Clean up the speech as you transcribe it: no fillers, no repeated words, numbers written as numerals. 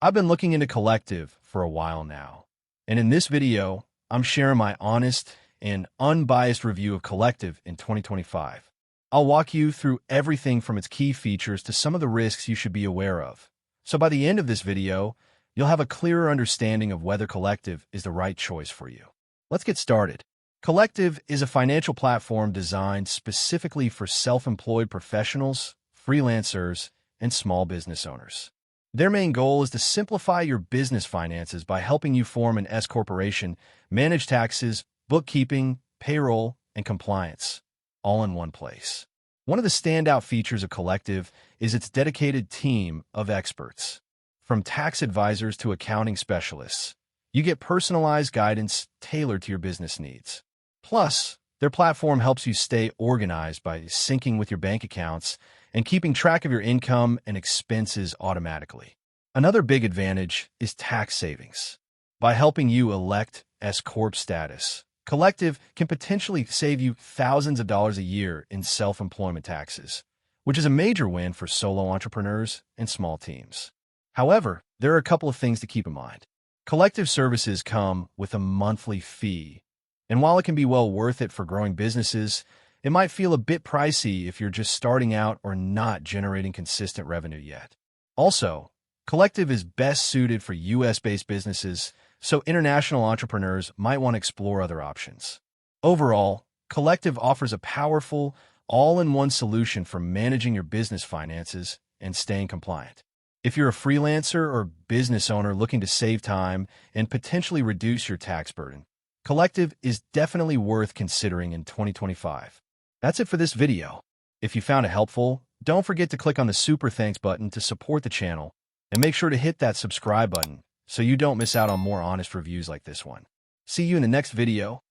I've been looking into Collective for a while now, and in this video, I'm sharing my honest and unbiased review of Collective in 2025. I'll walk you through everything from its key features to some of the risks you should be aware of. So by the end of this video, you'll have a clearer understanding of whether Collective is the right choice for you. Let's get started. Collective is a financial platform designed specifically for self-employed professionals, freelancers, and small business owners. Their main goal is to simplify your business finances by helping you form an S corporation, manage taxes, bookkeeping, payroll, and compliance, all in one place. One of the standout features of Collective is its dedicated team of experts. From tax advisors to accounting specialists, you get personalized guidance tailored to your business needs. Plus, their platform helps you stay organized by syncing with your bank accounts and keeping track of your income and expenses automatically. Another big advantage is tax savings. By helping you elect S Corp status, Collective can potentially save you thousands of dollars a year in self-employment taxes, which is a major win for solo entrepreneurs and small teams. However, there are a couple of things to keep in mind. Collective services come with a monthly fee, and while it can be well worth it for growing businesses, it might feel a bit pricey if you're just starting out or not generating consistent revenue yet. Also, Collective is best suited for US-based businesses, so international entrepreneurs might want to explore other options. Overall, Collective offers a powerful, all-in-one solution for managing your business finances and staying compliant. If you're a freelancer or business owner looking to save time and potentially reduce your tax burden, Collective is definitely worth considering in 2025. That's it for this video. If you found it helpful, don't forget to click on the Super Thanks button to support the channel, and make sure to hit that subscribe button so you don't miss out on more honest reviews like this one. See you in the next video.